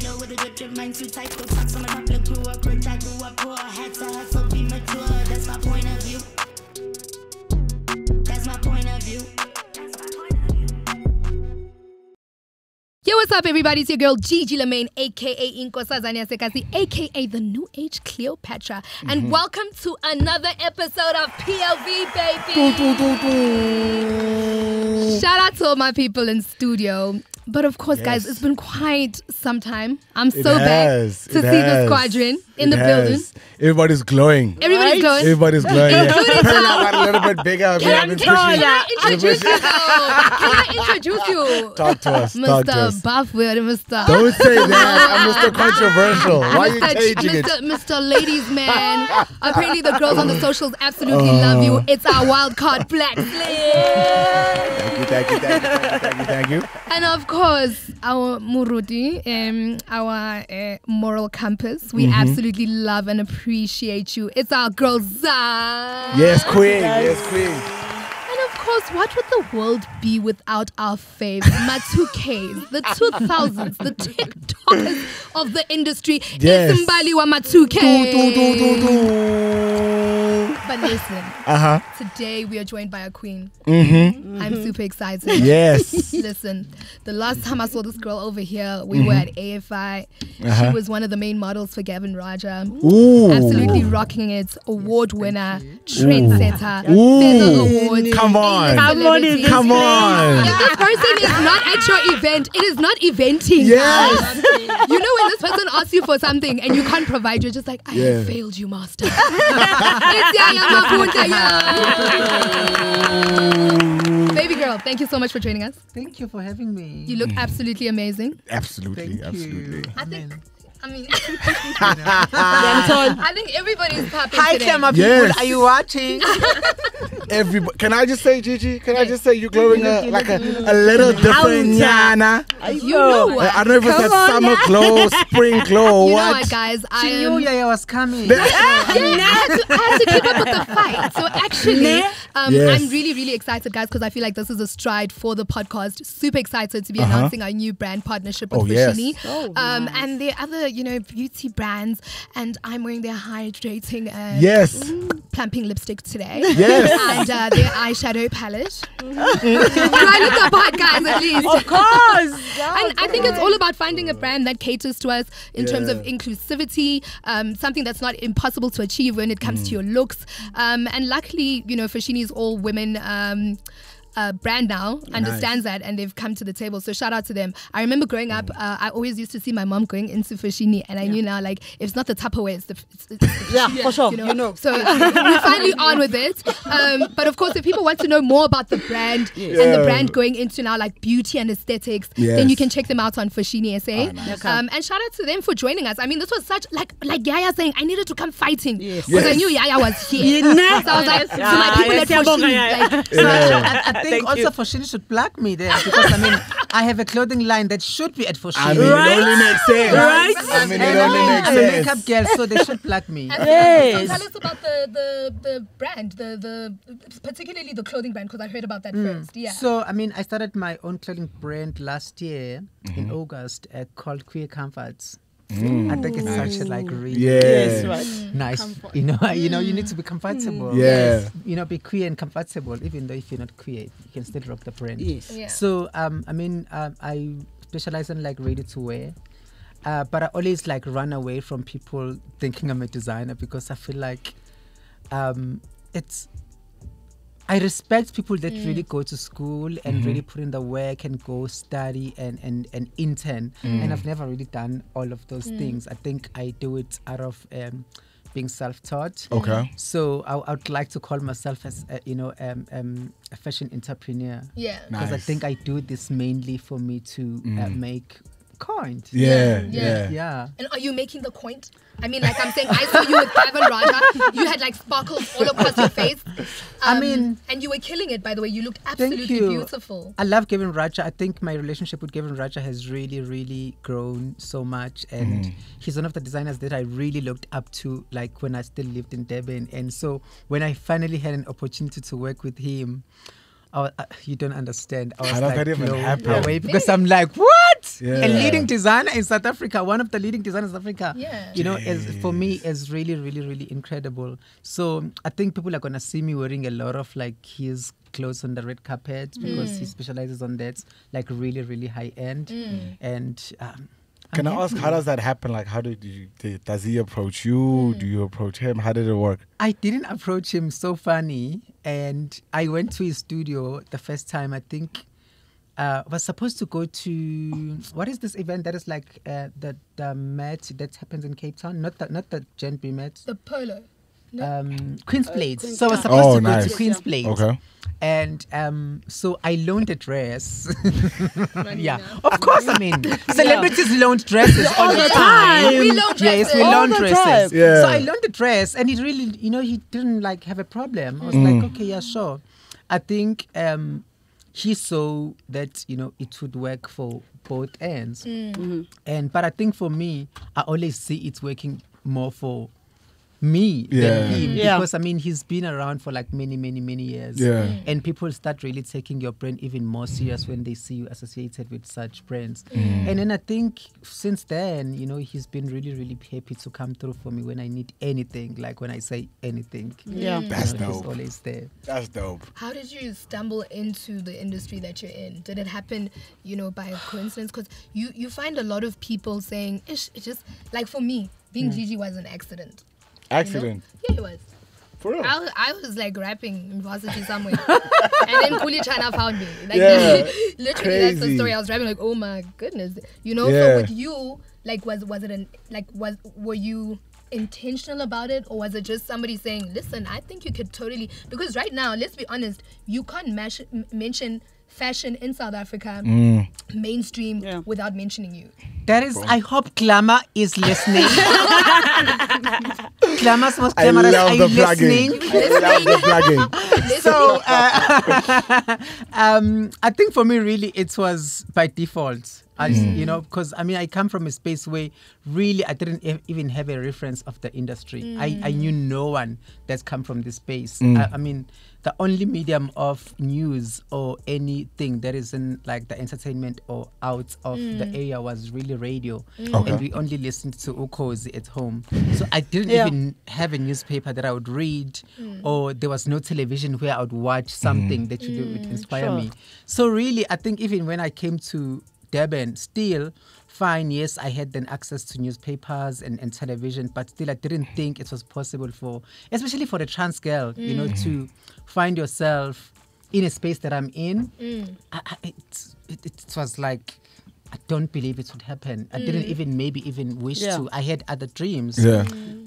know what a drip mind too tight. Go talk some popular grew up rich. I grew up poor. Had to hustle, be mature. That's my point of view. That's my point of view. Yo, what's up, everybody? It's your girl Gigi Lamaine, aka Inkosazania Sekasi, aka the New Age Cleopatra, and welcome to another episode of POV, baby. Shout out to all my people in studio. But of course, guys, it's been quite some time. I'm so back to see the squadron in the building. Everybody's glowing. Everybody's glowing. Everybody's glowing. Including got a little bit bigger. Can I introduce you? Can I introduce you? Talk to us. Mr. Buffwood, Mr. Don't say that. I'm Mr. Controversial. Why are you changing it? Mr. Ladies Man. Apparently the girls on the socials absolutely love you. It's our wild card Black Slim. Thank you. And of course, our Murudi, our moral compass. We absolutely love and appreciate you. It's our girl Zah. Yes, queen. Yes, queen. And of course, what would the world be without our faves, my 2Ks, the 2000s, the TikTokers of the industry? Yes. Isimbali wa ma 2K. But listen, today we are joined by a queen. I'm super excited. Yes. Listen, the last time I saw this girl over here, we were at AFI. She was one of the main models for Gavin Raja. Ooh. Absolutely rocking it. Award winner, trendsetter, Feather Awards. Come on. Come on. If this person is not at your event, it is not eventing. Yes. You know when this person asks you for something and you can't provide, you're just like, I have failed you, master. It's YAYA MAVUNDLA. Baby girl, thank you so much for joining us. Thank you for having me. You look absolutely amazing. Absolutely. I think everybody's popping Hi, today. Clemma people. Yes. Are you watching? Everybody, can I just say, Gigi? Can I just say you're glowing like a little different, Yana? You know what? I don't know if it's that summer glow, spring glow, or You know what. what, guys? I She knew Yaya was coming. I had to keep up with the fight. So actually, I'm really, really excited, guys, because I feel like this is a stride for the podcast. Super excited to be announcing our new brand partnership with Fashini. And there are other, beauty brands, and I'm wearing their hydrating plumping lipstick today. Yes. And their eyeshadow palette. Do I look the part, guys, at least? Of course. And I think it's all about finding a brand that caters to us in terms of inclusivity, something that's not impossible to achieve when it comes to your looks. And luckily, Fashini's all women brand now understands that, and they've come to the table. So shout out to them. I remember growing up, I always used to see my mom going into Fashini, and I knew now, like, if it's not the Tupperware, it's the for sure. So we're finally on with it. But of course, if people want to know more about the brand and the brand going into now like beauty and aesthetics, then you can check them out on Fashini SA. And shout out to them for joining us. I mean, this was such like Yaya saying, I needed to come fighting because I knew Yaya was here. So I was like, to my people at Fashini, I think also Fashini should plug me there, because I have a clothing line that should be at Fashini. I mean, it only makes sense. Right? I mean, it only makes I'm a sense. makeup girl, so they should plug me. So tell us about the brand, the particularly the clothing brand, because I heard about that first. Yeah. So I started my own clothing brand last year in August called Queer Comforts. I think it's such a really nice. You need to be comfortable. Be queer and comfortable, even though if you're not queer, you can still rock the brand. So I specialize in like ready to wear, but I always like run away from people thinking I'm a designer, because I feel like I respect people that really go to school and really put in the work and go study and intern. And I've never really done all of those things. I think I do it out of being self-taught. Okay. So I would like to call myself as a fashion entrepreneur. Yeah. Because I think I do this mainly for me to make coin. Yeah. And are you making the coin? I mean, like I'm saying, I saw you with Gavin Raja. You had like sparkles all across your face. And you were killing it, by the way. You looked absolutely beautiful. I love Gavin Raja. I think my relationship with Gavin Raja has really, really grown so much. And he's one of the designers that I really looked up to, like when I still lived in Durban. And so when I finally had an opportunity to work with him, you don't understand. I was How does that even happen? Away because I'm like, what? what? Yeah. A leading designer in South Africa, one of the leading designers in Africa. Yeah. You know, for me, is really, really, really incredible. So I think people are gonna see me wearing a lot of like his clothes on the red carpet because he specializes on that, like really, really high end. And can I ask, how does that happen? Like, how does he approach you? Do you approach him? How did it work? I didn't approach him. So funny. And I went to his studio the first time. I think was supposed to go to, what is this event that is like the Met that happens in Cape Town? Not the JHB Met. The Polo. Queen's Blades. Queen's So I was Blades. supposed to go nice. to Queen's Blades. Okay. And so I loaned a dress. Yeah, of course. I mean, celebrities loan dresses all the time. We loan Yes, we dresses. loan All the dresses. time. Yeah. So I loaned the dress, and it really, you know, he didn't like have a problem. I was like, okay, yeah, sure. I think he saw that, you know, it would work for both ends. But I think for me, I always see it's working more for me than him, because I mean he's been around for like many years, and people start really taking your brand even more serious when they see you associated with such brands. And then I think since then, you know, he's been really happy to come through for me when I need anything, like when I say anything. That's He's dope. always there. That's dope. How did you stumble into the industry that you're in? Did it happen, you know, by a coincidence? Because you find a lot of people saying, Ish, it just, like for me, being Gigi was an accident. Accident. You know? Yeah, it was. For real. I was like rapping in varsity somewhere, and then Kuli China found me. Like literally, that's the Crazy. story. I was rapping like, oh my goodness, you know. Yeah. So with you, like, was it were you intentional about it, or was it just somebody saying, listen, I think you could totally, because right now, let's be honest, you can't mention fashion in South Africa mainstream without mentioning you. That is, I hope Glamour is listening. Glamour's most I glamorous. love Are the you plugging. listening? I love the plugging. So I think for me really it was by default, you know, because I mean I come from a space where really I didn't even have a reference of the industry. I knew no one that's come from this space. I mean the only medium of news or anything that is in like the entertainment or out of the area was really radio. And we only listened to Ukhozi at home. So I didn't even have a newspaper that I would read, or there was no television where I would watch something that would inspire me. So really I think even when I came to Durban, still fine, yes, I had then access to newspapers and television, but still I didn't think it was possible for, especially for a trans girl, you know, to find yourself in a space that I'm in. It was like, I don't believe it would happen. I didn't even wish to. I had other dreams.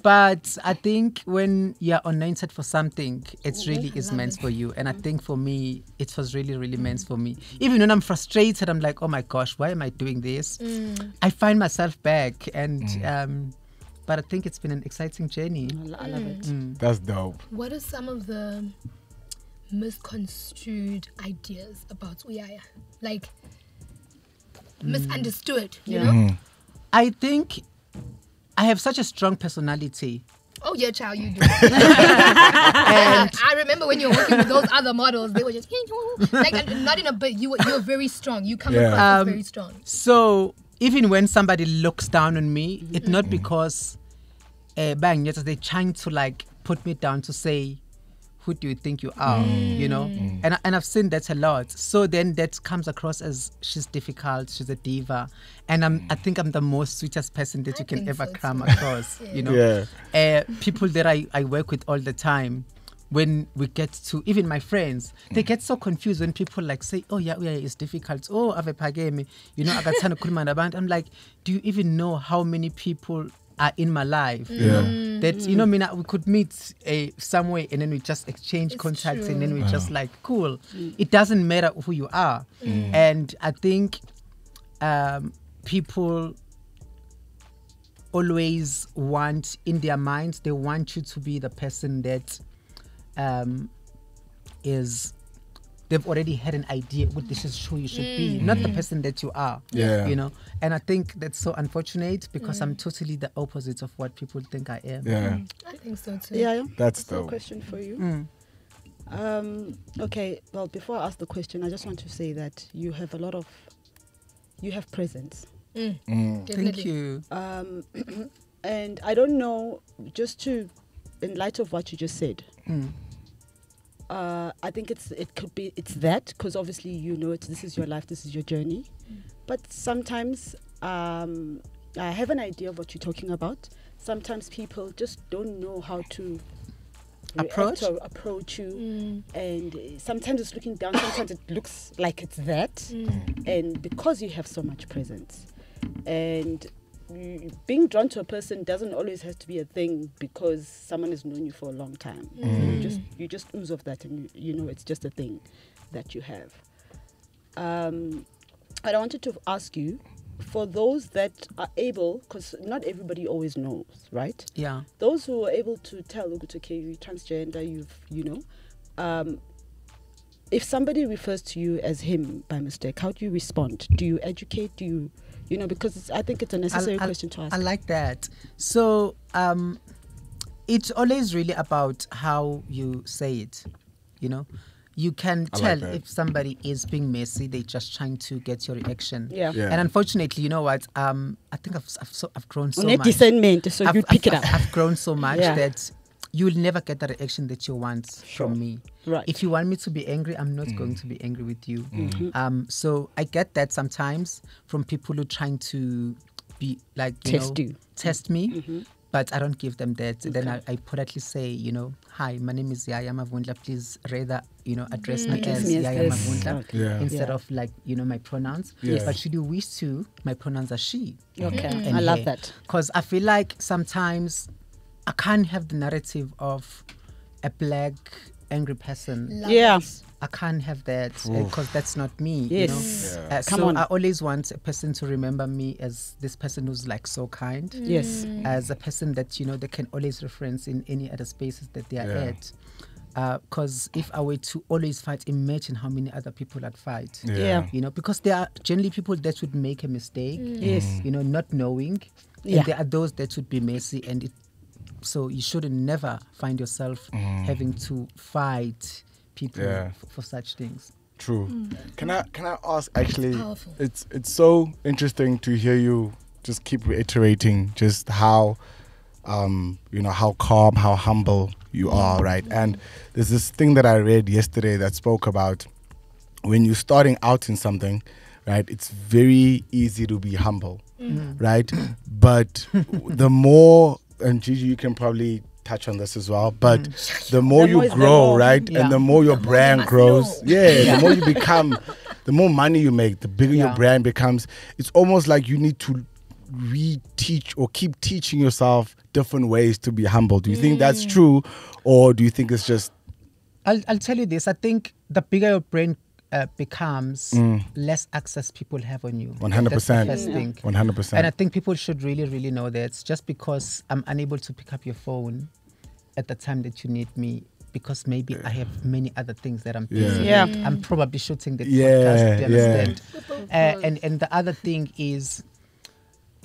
But I think when you're anointed for something, it really is meant for you. And I think for me, it was really meant for me. Even when I'm frustrated, I'm like, oh my gosh, why am I doing this? I find myself back. And but I think it's been an exciting journey. I love it. That's dope. What are some of the misconstrued ideas about YAYA? Like misunderstood, you know? I think I have such a strong personality. Oh yeah, child, you do. And I remember when you were working with those other models, they were just like not in a but you're very strong. You come across as very strong. So even when somebody looks down on me, it's not because they're trying to like put me down to say, who do you think you are? You know? And I've seen that a lot. So then that comes across as she's difficult, she's a diva. And I think I'm the most sweetest person that you can ever come across. You know? People that I work with all the time, when we get to, even my friends, they get so confused when people like say, oh yeah, it's difficult. Oh, Ave Pagemi, you know, I'm like, do you even know how many people are in my life? That, you know, we could meet somewhere and then we just exchange contacts and then we just like, cool. It doesn't matter who you are. And I think people always want, in their minds, they want you to be the person that they've already had an idea what this is who you should be, not the person that you are. You know, and I think that's so unfortunate because I'm totally the opposite of what people think I am. I think so too. Yeah, That's a dope. question for you. Okay, well, before I ask the question, I just want to say that you have a lot of you have presence. Thank you. And I don't know, in light of what you just said, I think it's that, because obviously this is your life, this is your journey. But sometimes I have an idea of what you're talking about. Sometimes people just don't know how to approach you, and sometimes it's looking down, sometimes it looks like it's that, and because you have so much presence, and being drawn to a person doesn't always have to be a thing because someone has known you for a long time. You just ooze of that, and it's just a thing that you have. And I wanted to ask you, for those that are able, because not everybody always knows, right? Yeah. Those who are able to tell, okay, you're transgender, if somebody refers to you as him by mistake, how do you respond? Do you educate? Do you, because I think it's a necessary question to ask. I like that. So it's always really about how you say it, You can tell if somebody is being messy, they're just trying to get your reaction. Yeah. And unfortunately, you know what? I think I've grown so much. Discernment, so you pick it up. I've grown so much that you'll never get the reaction that you want from me. Right. If you want me to be angry, I'm not going to be angry with you. So I get that sometimes from people who are trying to be like, test me. But I don't give them that. Okay. Then I politely say, hi, my name is YAYA MAVUNDLA. Please rather, address me as YAYA MAVUNDLA instead of my pronouns. Yes. But should you wish to, my pronouns are she. Okay, I love that. Because I feel like sometimes I can't have the narrative of a black angry person. I can't have that because that's not me. Yes. So I always want a person to remember me as this person who's like so kind. Yes. As a person that, they can always reference in any other spaces that they are at. Because if I were to always fight, imagine how many other people I'd fight. Because there are generally people that would make a mistake. Yes. Not knowing. And there are those that would be messy, and so you shouldn't never find yourself having to fight people for such things. True. Can I ask, actually, it's so interesting to hear you just keep reiterating just how how calm, how humble you are, right? And there's this thing that I read yesterday that spoke about when you're starting out in something, right? It's very easy to be humble, right? But the more, and Gigi, you can probably touch on this as well, but the more you grow, right, and the more your brand grows, the more you become, the more money you make, the bigger your brand becomes. It's almost like you need to reteach or keep teaching yourself different ways to be humble. Do you think that's true, or do you think it's just? I'll tell you this. I think the bigger your brand becomes, less access people have on you. 100%. That's the first thing. 100%. And I think people should really, really know that. Just because I'm unable to pick up your phone at the time that you need me, because maybe I have many other things that I'm busy. I'm probably shooting the podcast. Do you understand? And the other thing is,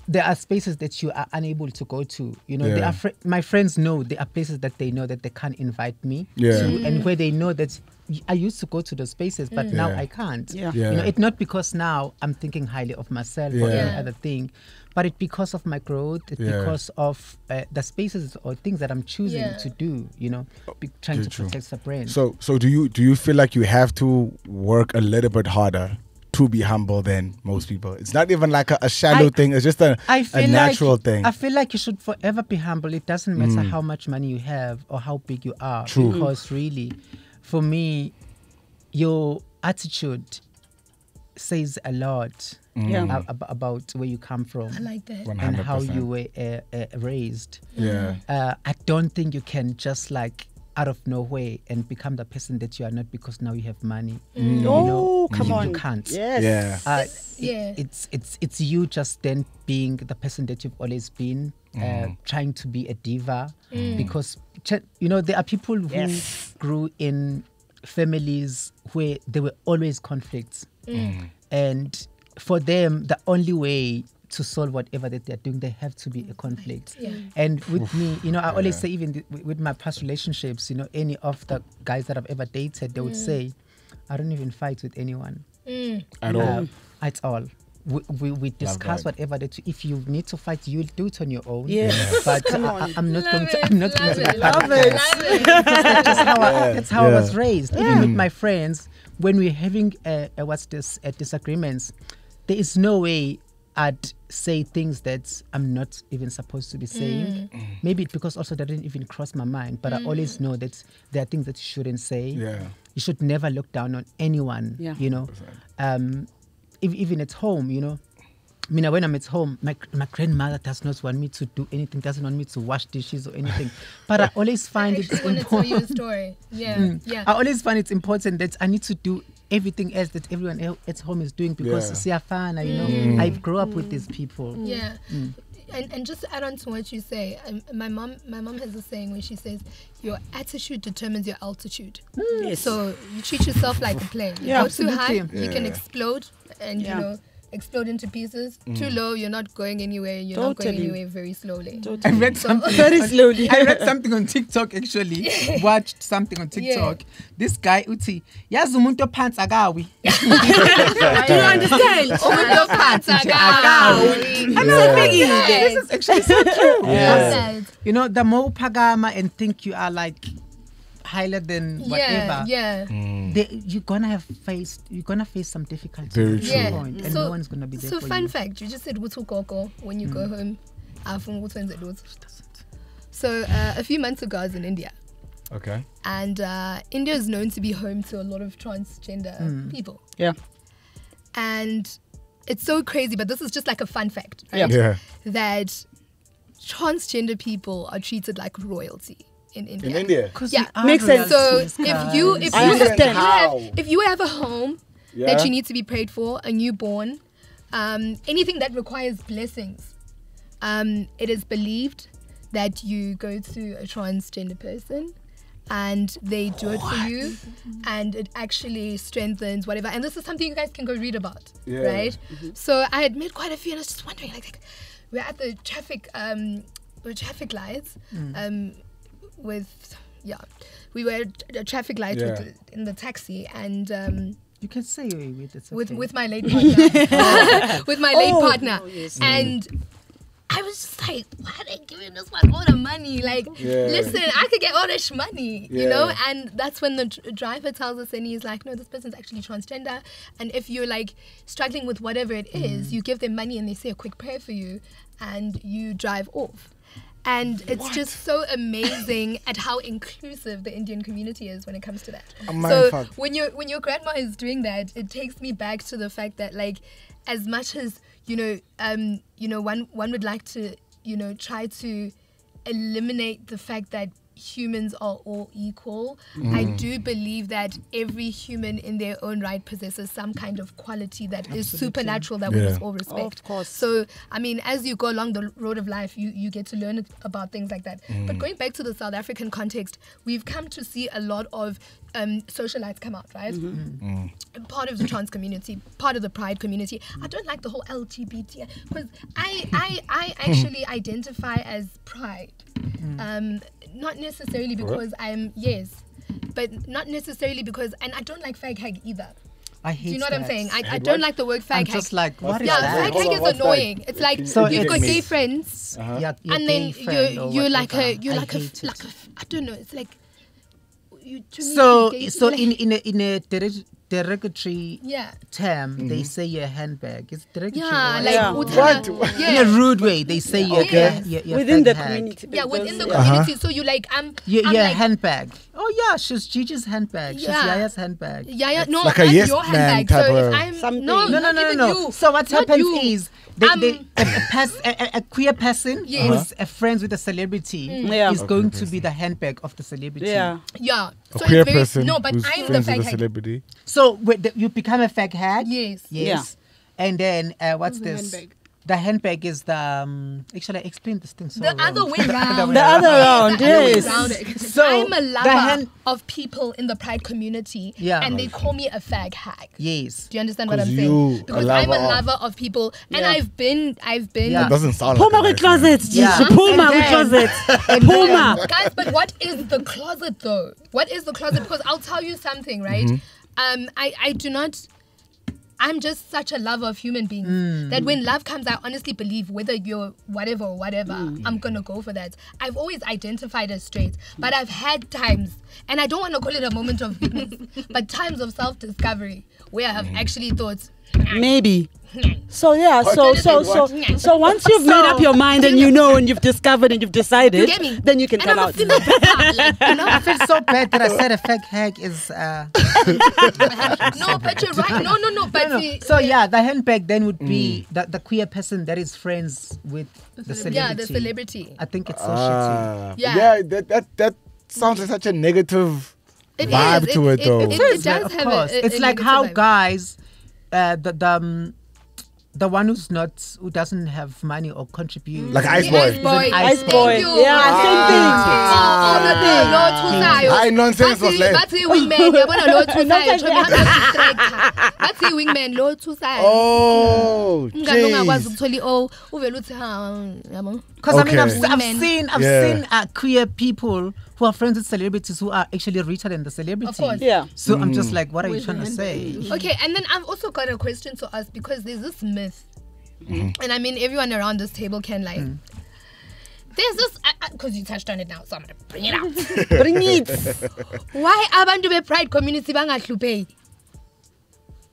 there are spaces that you are unable to go to. There are my friends know there are places that they know that they can't invite me to, and where they know that I used to go to those spaces, but now I can't. It's not because now I'm thinking highly of myself or any other thing, but it's because of my growth. It's because of the spaces or things that I'm choosing to do. Trying to protect the brand. So do you feel like you have to work a little bit harder to be humble than most people? It's not even like a shallow thing. It's just a natural thing. I feel like you should forever be humble. It doesn't matter how much money you have or how big you are. True. Because really, for me, your attitude says a lot about where you come from. I like that. 100%. And how you were raised. I don't think you can just like out of nowhere and become the person that you are not because now you have money. Come on. You can't. It's you just then being the person that you've always been, trying to be a diva, because there are people who grew in families where there were always conflicts, and for them the only way to solve whatever that they're doing, there have to be a conflict. And with me, I always say, even with my past relationships, any of the guys that I've ever dated, they would say, I don't even fight with anyone at all. At all. we discuss that. whatever that if you need to fight, you'll do it on your own. Yes. But I'm not going to. I'm not going to. Love it. That's how I was raised. Even with my friends, when we're having disagreements, there is no way I'd say things that I'm not even supposed to be saying. Maybe because also that didn't even cross my mind, but I always know that there are things that you shouldn't say. Yeah. You should never look down on anyone, you know. Even at home, you know. I mean, when I'm at home, my grandmother does not want me to do anything, doesn't want me to wash dishes or anything. But I always find it important. I want to tell you a story. Yeah. I always find it important that I need to do everything else that everyone else at home is doing because siyafana, you know. I grew up with these people. Yeah. And just to add on to what you say, my mom has a saying where she says, your attitude determines your altitude. Yes. So you treat yourself like a plane. You go too high, you can explode and, you know, explode into pieces. Too low, you're not going anywhere. You're not going anywhere very slowly. I read something very slowly. I read something on TikTok actually. Watched something on TikTok. This guy uthi yazi umuntu ophansi akawi. Do you understand? Umuntu ophansi akawi. I know, this is actually so true. Yeah. You know, the more pagama and think you are like higher than whatever. You're gonna face some difficulties. Very at true. some point, and no one's gonna be there so for fun you. fact, you just said Wutukoko when you go home. So a few months ago I was in India. Okay. And India is known to be home to a lot of transgender people. Yeah. And it's so crazy, but this is just like a fun fact, right? Yeah. That transgender people are treated like royalty in India. In India. Yeah, makes sense. So How? if you have a home that you need to be prayed for, a newborn, anything that requires blessings, it is believed that you go to a transgender person and they do it for you, and it actually strengthens whatever. And this is something you guys can go read about, right? So I had met quite a few, and I was just wondering, like we're at the traffic lights, we were at a traffic light in the taxi, and you can say with my late partner, with my late partner, and I was just like, why are they giving this one all the money? Like, listen, I could get all this money, you know? And that's when the driver tells us, and he's like, no, this person's actually transgender. And if you're like struggling with whatever it is, you give them money and they say a quick prayer for you and you drive off. And it's just so amazing at how inclusive the Indian community is when it comes to that. So when your grandma is doing that, it takes me back to the fact that, like, as much as one would like to, try to eliminate the fact that humans are all equal. I do believe that every human in their own right possesses some kind of quality that is supernatural that we must all respect. Of course. So, I mean, as you go along the road of life, you get to learn about things like that. But going back to the South African context, we've come to see a lot of socialites come out, right? Part of the trans community, part of the pride community. I don't like the whole LGBT because I actually identify as pride. Not necessarily because but not necessarily because, and I don't like fag hag either. I hate. Do you know that. what I'm saying? I don't like the word fag hag. I'm just like, what is yeah, that? fag hag is annoying. It's like So you've got it's- gay friends, Yeah, and then you're like a hate it. I don't know. It's like you. To me, So gay, so like, in a derogatory yeah. term, they say you're a handbag. It's derogatory. Yeah, or like Yeah. What? Yeah. in a rude way, they say you're you're Within a the hag. community. Yeah, within the because- community. So you like You're I'm a like, handbag. Oh yeah, she's Gigi's handbag. She's Yeah. Yaya's handbag. Yeah, no, like a I'm yes your man handbag. type So of- if I'm Something. no, No, not even you. So what Not happens you. is a queer person Yes. who's a friend with a celebrity Yeah. is going to be the handbag of the celebrity. Yeah. Yeah. A So queer it's very, person no, but who's I'm the friends with fag a hag. celebrity. So you become a fag hag. Yes. Yes. And then what's The this? handbag. The handbag is the actually I explained this thing so The wrong. other way round. The other round, The other way yes. round it. So, I'm a the lover hand- of people in the pride community, Yeah. and they call me a fag hag. Yes. Do you understand what I'm 'Cause saying? you a Because I'm a lover of- lover of people, and Yeah. I've been. Yeah. It doesn't sound Puma like with closet. Yeah. Puma And with then- closet. Puma. Guys, but what is the closet though? What is the closet? Because I'll tell you something, right? I I'm just such a lover of human beings that when love comes, I honestly believe whether you're whatever or whatever, I'm going to go for that. I've always identified as straight, but I've had times, and I don't want to call it a moment of weakness, but times of self-discovery where I have actually thought, maybe. So yeah, so once you've made up your mind and you know and you've discovered and you've decided, then you can and come I'm out. I feel so bad that I said a fake hag is. No, but you're right. No. But So yeah, the handbag then would be the queer person that is friends with the celebrity. Yeah, the celebrity. I think it's so shitty. Yeah. That sounds like such a negative It vibe is. to it, though. It does Of have course. a It's like negative how vibe. guys, the one who doesn't have money or contribute. Like Ice The Boy. Ice Boy. Ice Thank Boy. you. Yeah, same thing. High nonsense was left. That's the wingman. Yabona lo thusayo. That's the wingman lo thusayo. Oh, Umngani ongakwazi jeez. ukuthola oh uvela uthi ha yabo. Because I mean, Okay. I've seen queer people who are friends with celebrities who are actually richer than the celebrity. Of course. Yeah. So I'm just like, what are you trying to say? Okay, and then I've also got a question to ask because there's this myth, and I mean everyone around this table can like. There's this because you touched on it now, so I'm gonna bring it out. Bring it. Why abantu be pride community bangahlupeki?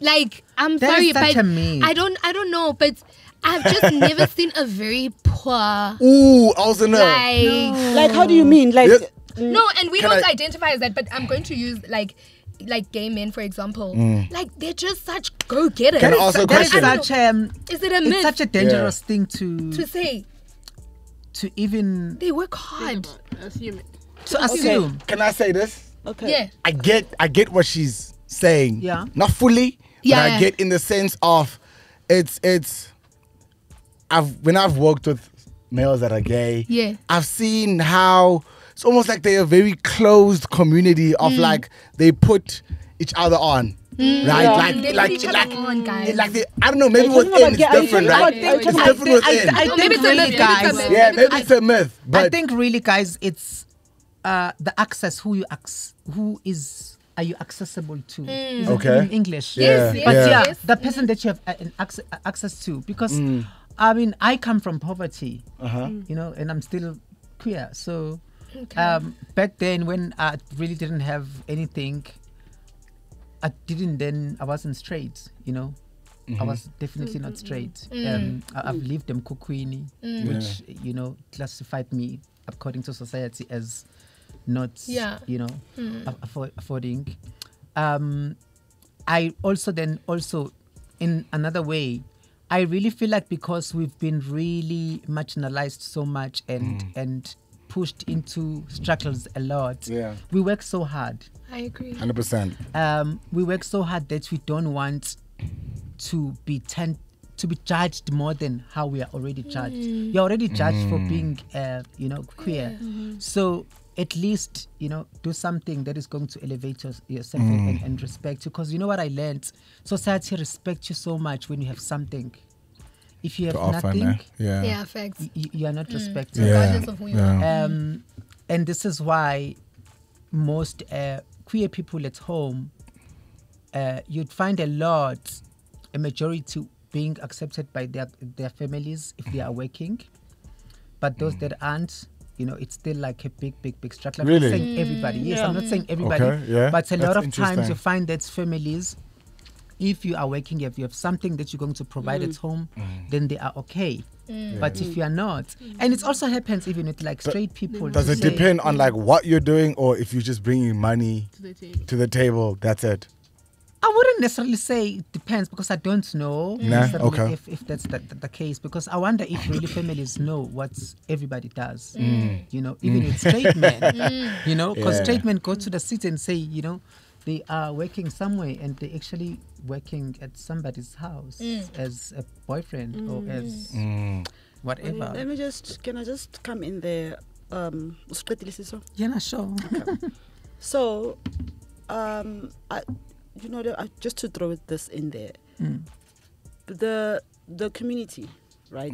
Like I'm That sorry, is such but a myth. I don't know, but I've just never seen a very poor Ooh, I was in there. Like, how do you mean? Like, Yes. No, and we Can don't I- identify as that, but I'm going to use like gay men, for example. Like they're just such go-getters. Can I ask a That is question? such Is it a it's myth such a dangerous thing to say to even they work hard? Assume it. to assume. Can I say this? okay. Yeah. I get what she's saying. Yeah. Not fully, Yeah, but yeah. I get in the sense of when I've worked with males that are gay, Yeah. I've seen how it's almost like they're a very closed community of like they put each other on. Right? Yeah. They Like put each other on, guys. like they, I don't know, maybe Are you talking within about it's gay- are you different, talking right? about- are you It's talking different within. I Or think maybe it's a really, myth, maybe it's a guys. myth. Yeah, maybe it's a myth. But I think really, guys, it's the access. Who are you accessible to? Is it Okay. in English. Yes, Yeah. yes, But yeah, yes. the person that you have access to, because I mean, I come from poverty, you know, and I'm still queer. So back then, when I really didn't have anything, I wasn't straight, you know. I was definitely not straight. I've lived in Kukwini, which, you know, classified me according to society as not, you know, affording. I also in another way, I really feel like because we've been really marginalized so much and pushed into struggles a lot, we work so hard. I agree. 100%. We work so hard that we don't want to be judged more than how we are already judged. You're already judged for being, you know, queer. So at least, you know, do something that is going to elevate yourself and respect you. Because you know what I learned? Society respects you so much when you have something. If you have nothing, Yeah, facts. you are not respected. Regardless of who you are. And this is why most queer people at home, you'd find a majority being accepted by their families if they are working. But those that aren't, you know, it's still like a big struggle. I'm not Really? saying everybody. Yes, I'm not saying everybody. Okay, yeah. But a lot That's of times interesting. you find that families, if you are working, if you have something that you're going to provide at home, then they are okay. But if you are not, and it also happens even with like straight people. Does to it say- depend on like what you're doing, or if you're just bringing money To the table. to the table? That's it. I wouldn't necessarily say it depends because I don't know necessarily okay. if that's the case, because I wonder if really families know what everybody does. You know, even with straight men, you know, because Yeah. straight men go to the city and say, you know, they are working somewhere and they're actually working at somebody's house as a boyfriend or as whatever. Can I just come in there? Yeah, sure. So, just to throw this in there, the community, right?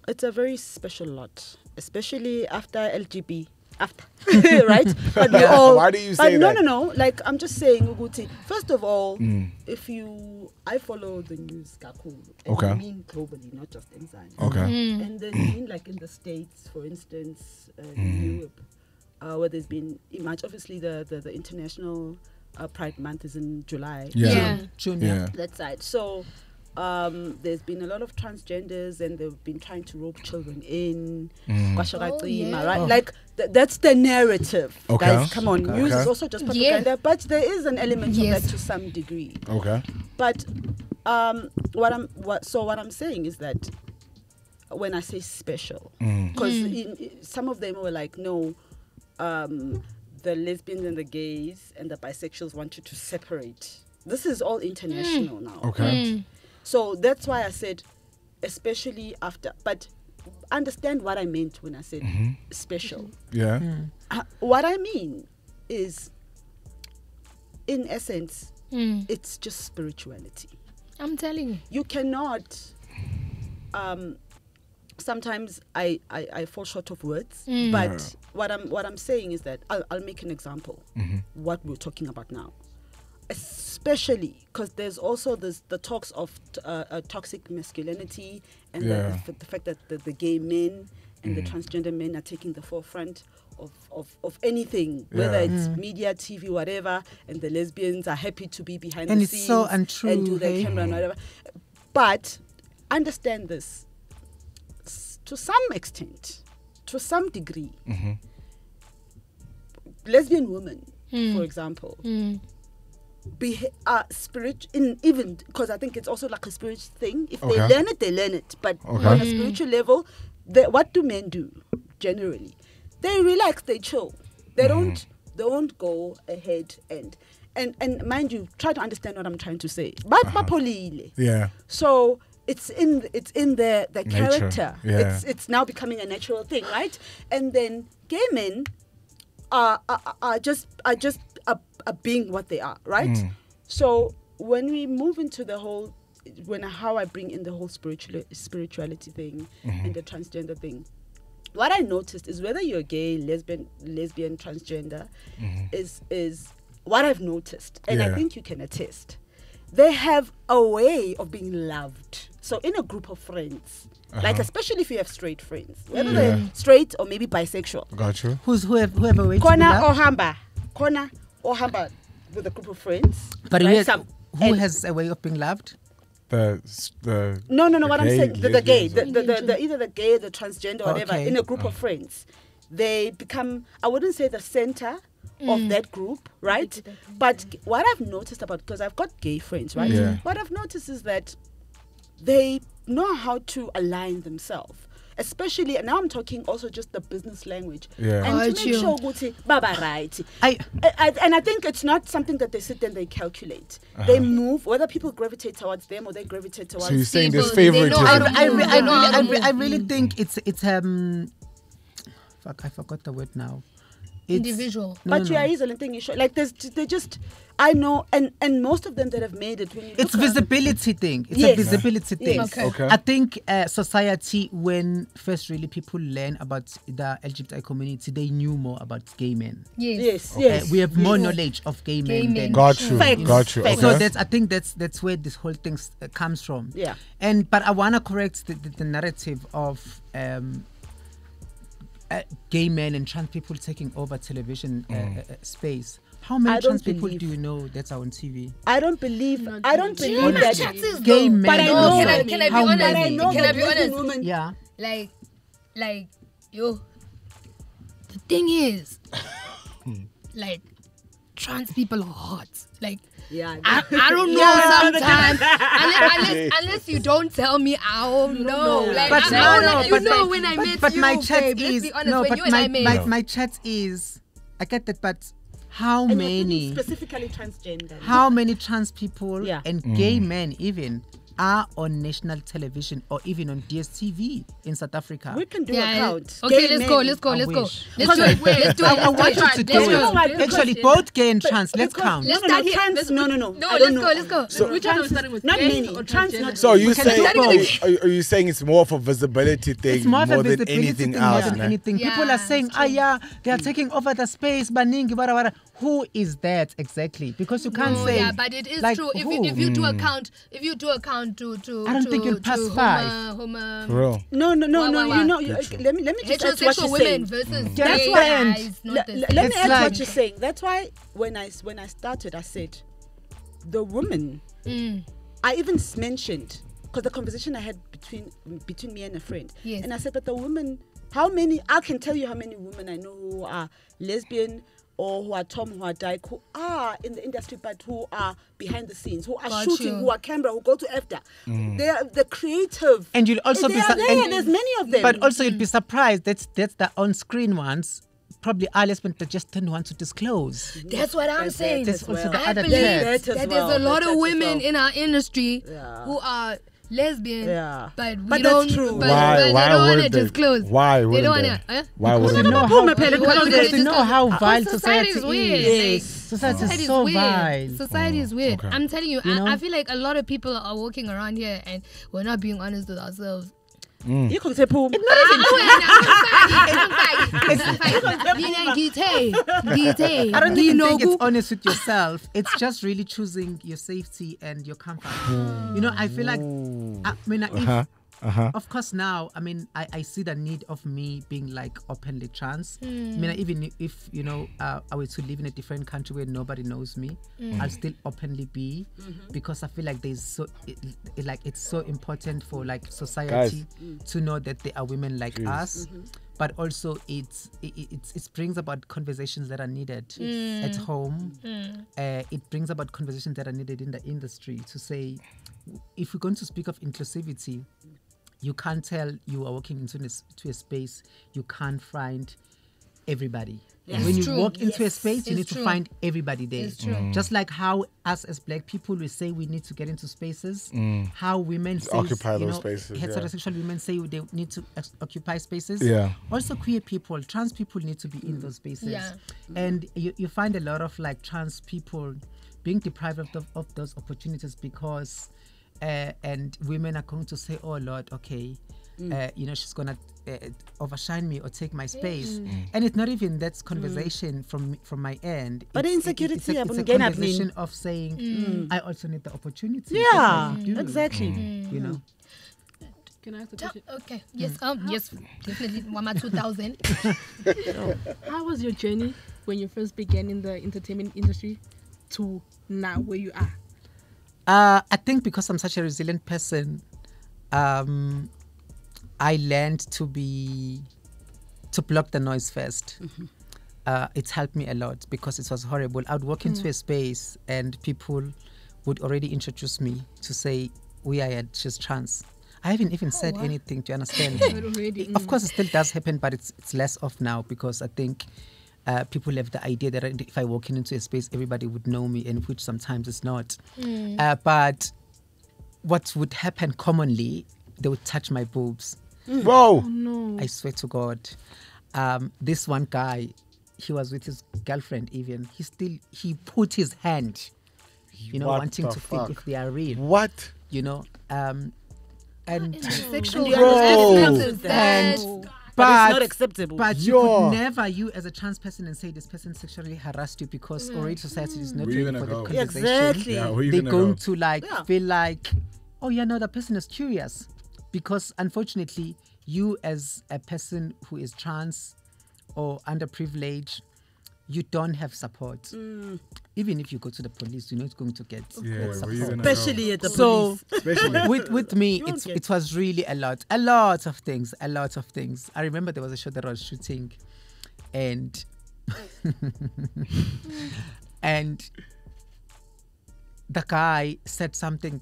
It's a very special lot, especially after LGBT after, right? But we all. Why do you say that? that? No. Like I'm just saying, Uguti. First of all, I follow the news, Kakulu. Okay. I mean globally, not just in Zambia. Okay. And there's been like in the States, for instance, in Europe, where there's been much. Obviously, the international Pride Month is in July. June. That's right. So. There's been a lot of transgenders and they've been trying to rope children in. Right? Like that's the narrative. Okay. Guys, come on. Okay. News is also just propaganda, but there is an element of that to some degree. Okay. But what I'm saying is that when I say special, because some of them were like, no, the lesbians and the gays and the bisexuals want you to separate. This is all international now. Okay. So that's why I said, especially after, but understand what I meant when I said special. Yeah. What I mean is, in essence, it's just spirituality. I'm telling you. You cannot, sometimes I fall short of words, but what I'm saying is that, I'll make an example, what we're talking about now. Especially because there's also the talks of toxic masculinity and the fact that the gay men and the transgender men are taking the forefront of anything, whether it's media, TV, whatever, and the lesbians are happy to be behind the scenes. And it's so untrue. And do their camera and whatever. But understand this, to some extent, to some degree, lesbian women, for example, spirit in even because I think it's also like a spiritual thing. If they learn it, they learn it. But on a spiritual level, what do men do generally? They relax, they chill. They don't go ahead and mind you, try to understand what I'm trying to say. But Yeah. So it's in their character. Yeah. It's now becoming a natural thing, right? And then gay men are just being what they are, right? So when we move into the whole, how I bring in the whole spirituality thing and the transgender thing, what I noticed is whether you're gay, lesbian, transgender, is what I've noticed, and I think you can attest. They have a way of being loved. So in a group of friends, like especially if you have straight friends, whether they're straight or maybe bisexual. Got you. Whoever way to be Kona loved. or hamba with a group of friends. But right? who has a way of being loved? No. What I'm saying, the gay, either the gay, the transgender, or whatever, in a group of friends, they become. I wouldn't say the center of that group, right? But what I've noticed because I've got gay friends, right? Yeah. What I've noticed is that they know how to align themselves. Especially, and now I'm talking also just the business language. Yeah. And to make sure, Baba, right. And I think it's not something that they sit there and they calculate. They move, whether people gravitate towards them or they gravitate towards So you're saying people. there's favoritism? I really think it's fuck, I forgot the word now. Individual. But you are easily thinking, like they just, I know, and most of them that have made it, when you it's look visibility thing. It's Yes. a visibility thing. Okay. I think society, when first really people learn about the LGBT community, they knew more about gay men. Yes. We have more knowledge of gay men than Got you. Facts. Got you. Facts. Okay. So I think that's where this whole thing comes from. Yeah. But I want to correct the narrative of gay men and trans people taking over television space. How many trans people do you know that's on TV? I don't believe that. Gay men. But I know. Can I be How honest? many? Can I be honest? Women, Yeah. Like, yo, the thing is, like, trans people are hot. Like, yeah. I don't know sometimes. Unless you don't tell me, I don't know. Like, But when I met but you, my chat babe, let's is be honest, when you and I met. my chat is, I get that, but how And many specifically transgender. how many trans people Yeah. and gay men even are on national television or even on DSTV in South Africa. We can do a count. Okay, Gay let's go. men. Let's I do it. wish. Let's do it. Let's do it. I want you to do Let's it. go. Actually, both gay and trans. Let's count. Let's No, start here. trans, no. No, I let's don't go. Let's go. So Which one are we starting with? not Gay many. or Trans, transgender? not So you can saying do are you saying it's more of a visibility thing It's more of a more than visibility anything thing more else? than né? anything. Yeah, People are saying, it's true. yeah, they are taking over the space, baningi, wada, wada. Who is that exactly? Because you can't say. Yeah, but it is like, true. If who? you do a count, to I don't think you'll pass 5. Homo, For real. No. Why? You know, let me just add to what heterosexual you're women saying. versus That's gay why- guys. Not the Let me It's add to like- what you're saying. That's why when I started, I said the women. I even mentioned because the conversation I had between me and a friend, Yes. and I said, but the women, how many? I can tell you how many women I know who are lesbian or who are tom, who are dyke, who are in the industry, but who are behind the scenes, who are Got shooting, you. who are camera, who go to EFTA. They are the creative. And you'll also they be are su- there. and- There's many of them. But also you'd be surprised that's the on-screen ones probably are lesbian that just don't want to disclose. That's what I'm That's saying. that as also well. the I other believe text. that That as there's a well. lot That of as women well. in our industry Yeah. who are lesbian, Yeah. but we But that's don't. true. But Why they don't want to wouldn't they? disclose. Why They wouldn't don't they? want to. Why wouldn't You they? know Puma how, Pele, because you know how vile society society is is. weird. Yes. Society Society is is so weird. vile. Society is weird. Okay. I'm telling you, You know? I feel like a lot of people are walking around here and we're not being honest with ourselves. You can say Puma. I don't even think it's honest with yourself. It's just really choosing your safety and your comfort. You know, I feel like, of course now, I mean, I see the need of me being like openly trans. I mean, even if, you know, I were to live in a different country where nobody knows me, I'll still openly be because I feel like it's so important for like society to know that there are women like us. But also it brings about conversations that are needed at home. It brings about conversations that are needed in the industry to say, if we're going to speak of inclusivity, you can't tell you are walking into a space, you can't find everybody. Yes. When you True. walk into a space, you It's need true. to find everybody there. It's true. Just like how us as black people, we say we need to get into spaces, how women say, Occupy those spaces, yeah. heterosexual women say they need to occupy spaces. Yeah. Also queer people, trans people need to be in those spaces. Yeah. And you find a lot of like trans people being deprived of those opportunities because and women are going to say, oh Lord, okay, you know, she's gonna overshine me or take my space. And it's not even that conversation from my end. But It's insecurity, it's a again, conversation of saying I also need the opportunity. just Yeah, like you do, exactly. You know. Can I ask a question? Okay. Yes. Yes. Definitely. Wama 2000. How was your journey when you first began in the entertainment industry to now where you are? I think because I'm such a resilient person, I learned to block the noise first. It's helped me a lot because it was horrible. I would walk into a space and people would already introduce me to say, YAYA, she's trans. I haven't even said anything, to understand. Already. Of course, it still does happen, but it's less of now because I think people have the idea that if I walk into a space, everybody would know me, and which sometimes it's not. But what would happen commonly, they would touch my boobs. Whoa. No. I swear to God. This one guy, he was with his girlfriend even. He put his hand, you know, What wanting the to feel fuck? if they are real, What? you know. And Sexual Bro. But it's not acceptable. But you Yo. could never, you as a trans person, and say this person sexually harassed you because already society is not Where you ready gonna for go? the conversation. Exactly. Yeah, where you They're gonna going go? to like Yeah. feel like, oh yeah, no, the person is curious. Because unfortunately, you as a person who is trans or underprivileged, you don't have support. Even if you go to the police, you're not going to get Yeah, where you support. gonna go? Especially at the So police. Especially. with me, You won't get- it was really a lot of things. I remember there was a show that I was shooting, and and the guy said something.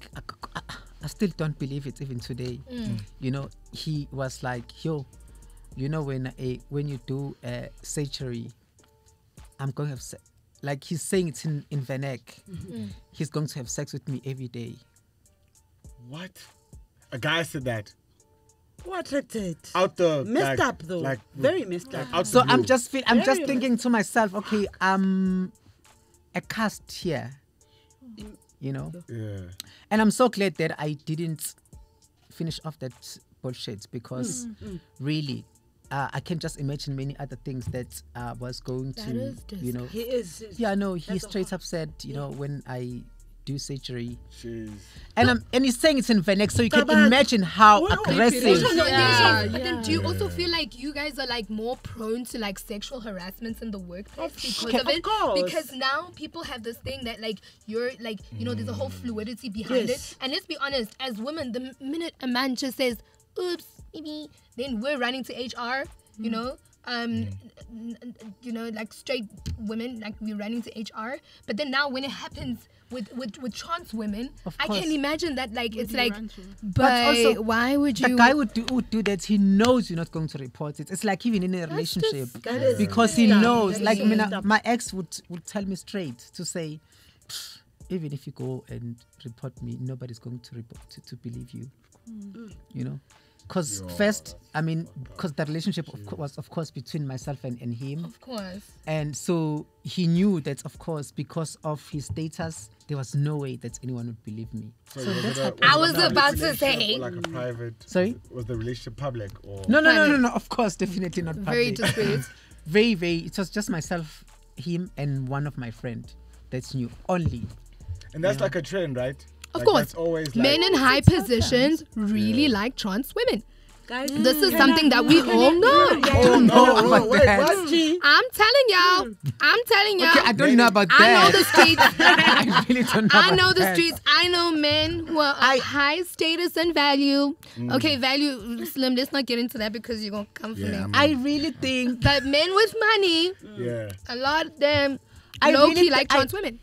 I still don't believe it even today. You know, he was like, "Yo, you know, when you do surgery, I'm going to have sex." Like he's saying it in Venek. He's going to have sex with me every day. What? A guy said that. What a did? Out the Messed up though. Like very messed up. out So the I'm blue. just Very thinking to myself, okay, a cast here, you know, Yeah. and I'm so glad that I didn't finish off that bullshit because really, I can just imagine many other things that was going That to, is you know. He is. Yeah, no, he That's a straight up said, you know, when I do surgery, Jeez. and he's saying it's in Venex, so you can Kabat. imagine how Well, aggressive. But Yeah. then do you also feel like you guys are like more prone to like sexual harassment in the workplace because of it? Of course. Because now people have this thing that like you're like, you know, there's a whole fluidity behind Yes. it. And let's be honest, as women, the minute a man just says, oops, maybe, then we're running to HR, you know? You know, like straight women, like we're running to HR. But then now when it happens with trans women, Of I course. can imagine that like it's you like, run to? but also, why would you? The guy would do that. He knows you're not going to report it. It's like even in a relationship That is because he messed up. knows. That Like is I mean, messed up. my ex would tell me straight to say, even if you go and report me, nobody's going to to believe you. You know. Because first, I mean, because the relationship was, of course, between myself and him. Of course. And so he knew that, of course, because of his status, there was no way that anyone would believe me. So So was that's it a- how- was it I a was public about to relationship say- or like a private. Sorry? Was the relationship public or? No. Of course, definitely not Very public. discreet. Very. It was just myself, him, and one of my friend. That's new. Only. And that's like a trend, right? Of Like, course, that's always like, men in high positions really like trans women. Guys, This is something that we all know. I don't know about wait, that. what, G? I'm telling y'all. I'm telling y'all. Okay, I don't know about I know that. the streets. I really don't know. I know about the that. streets. I know men who are of high status and value. Okay, value, Slim, let's not get into that because you're going to come for Yeah, me. I really think. But men with money, Yeah. a lot of them I low-key really like I- trans women.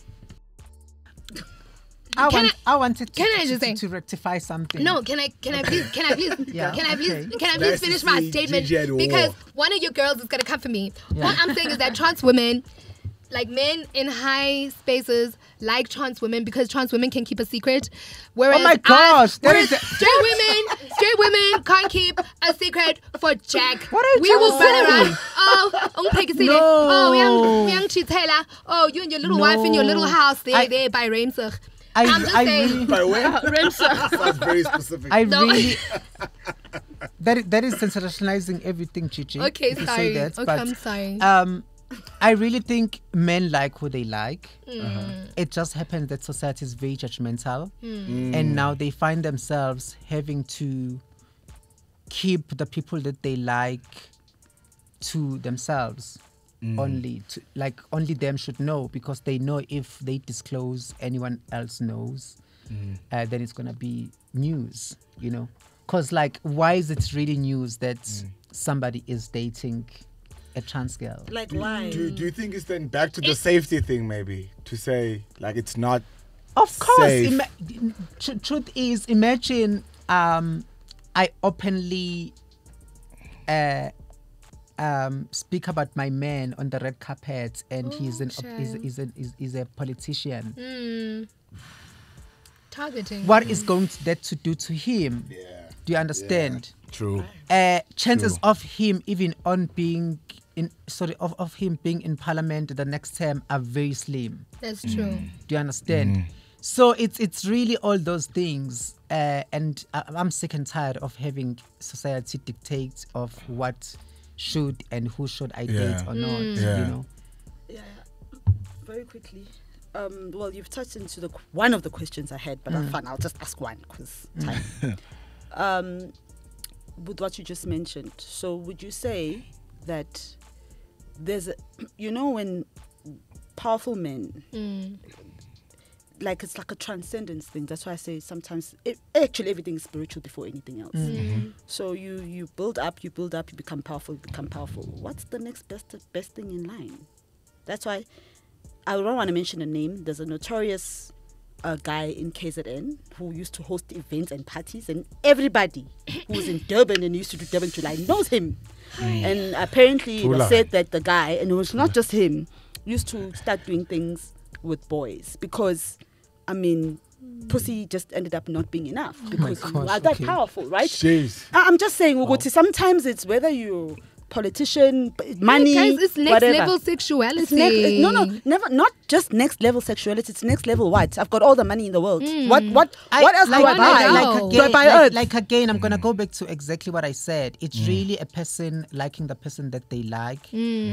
I wanted can I just say- to rectify something. No, can I please Yeah, can I please okay. Nice to finish my see statement Gigi at war. because one of your girls is gonna come for me. Yeah. What I'm saying is that trans women, like men in high spaces, like trans women because trans women can keep a secret. Whereas Oh my gosh, that whereas is straight women can't keep a secret for Jack. What are you We will trying to run say? around. Oh, take it No. Oh, young Chitela. Oh, you and your little wife in your little No. house there I- by Ramsey. I'm just saying. really, By where? Sounds very specific. I No. really. that is sensationalizing everything, Chichi. Okay, if you say sorry. that, Okay, but, I'm sorry. I really think men like who they like. Mm. It just happens that society is very judgmental, and now they find themselves having to keep the people that they like to themselves. Only them should know, because they know if they disclose, anyone else knows, then it's gonna be news, you know. Because like, why is it really news that somebody is dating a trans girl? Like, why? Do you think it's then back to the safety thing, maybe, to say like it's not? Of course. Safe. Truth is, imagine I openly speak about my man on the red carpet, and he's a politician. Targeting. What is that to do to him? Yeah. Do you understand? True. Chances True. of him even of him being in parliament the next term are very slim. That's true. Do you understand? So it's really all those things, and I'm sick and tired of having society dictate of what should and who should I date or not. Yeah. You know. Yeah, very quickly. Well, you've touched into one of the questions I had, but fine, I'll just ask one because time. With what you just mentioned, so would you say that there's when powerful men, like it's like a transcendence thing. That's why I say sometimes actually everything is spiritual before anything else. So you build up, you become powerful. What's the next best thing in line? That's why I don't want to mention a name. There's a notorious guy in KZN who used to host events and parties, and everybody who was in Durban and used to do Durban July knows him. And apparently it was said that the guy, and it was not just him, used to start doing things with boys because, I mean, pussy just ended up not being enough because you gosh, are that okay. powerful, right? Jeez. I'm just saying, Uguti, sometimes it's whether you politician, money, Guys, it's next whatever. level It's sexuality. no, never. Not just next level sexuality. It's next level what? I've got all the money in the world. What else do I buy? Do I buy Earth? Like again, I'm gonna go back to exactly what I said. It's really a person liking the person that they like,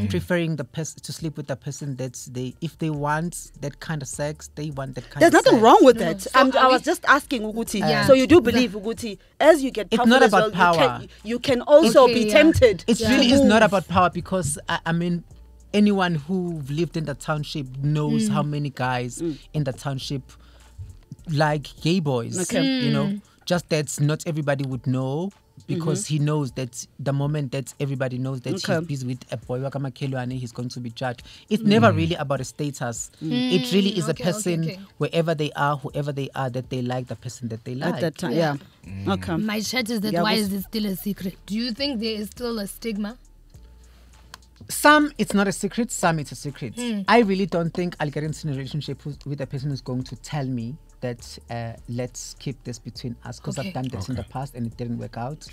preferring the person to sleep with the person that if they want that kind of sex, they want that kind. There's of nothing sex. wrong with that. So I was just asking Uguti. Yeah. So you do believe Uguti, as you get It's powerful not as about well, power. you can also be tempted. It to really is not move. about power because I mean, anyone who lived in the township knows how many guys in the township like gay boys. Okay. You know, just that not everybody would know because he knows that the moment that everybody knows that Okay. he's busy with a boy Wakamakelwane, he's going to be judged. It's never really about a status. It really is a person wherever they are, whoever they are, that they like the person that they like. At that time, yeah. Okay. My chat is that Yeah, why but- is it still a secret? Do you think there is still a stigma? Some it's not a secret, some it's a secret. I really don't think I'll get into a relationship with a person who's going to tell me that let's keep this between us because Okay. I've done this in the past and it didn't work out.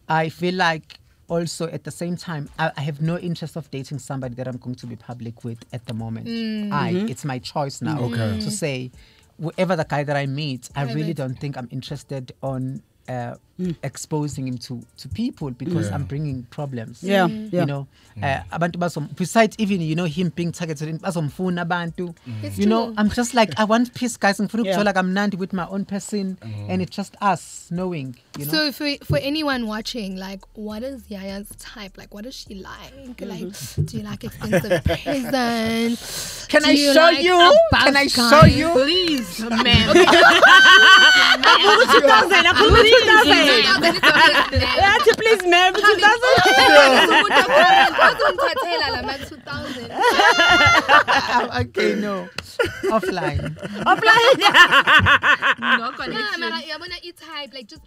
I feel like also at the same time I have no interest of dating somebody that I'm going to be public with at the moment. It's my choice now to say whoever the guy that I meet, I really don't think I'm interested on exposing him to people because I'm bringing problems. Yeah. You know, abantu besides even him being targeted bazomfuna abantu. It's You know, true. I'm just like I want peace, guys. And Yeah. like I'm Nandi with my own person, and it's just us knowing. You know. So for anyone watching, like, what is Yaya's type? Like, what does she like? Like, do you like expensive presents? Can Do I you show like you? a buff Can I show guy? you? Please, man. Please, ma'am. Okay, no, offline. No connection. Type, like just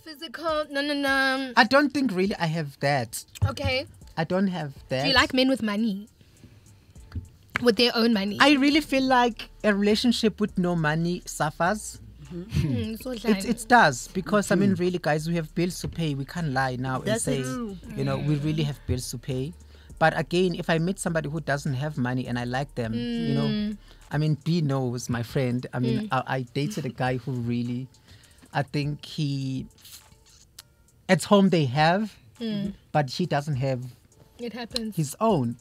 physical. No. I don't think really I have that. Okay. I don't have that. Do you like men with money? With their own money? I really feel like a relationship with no money suffers. So It does because I mean, really, guys, we have bills to pay. We can't lie now and say, you know, we really have bills to pay. But again, if I meet somebody who doesn't have money and I like them, you know, I mean, B knows, my friend. I mean, I dated a guy who really, I think he, at home they have, but he doesn't have it happens. his own,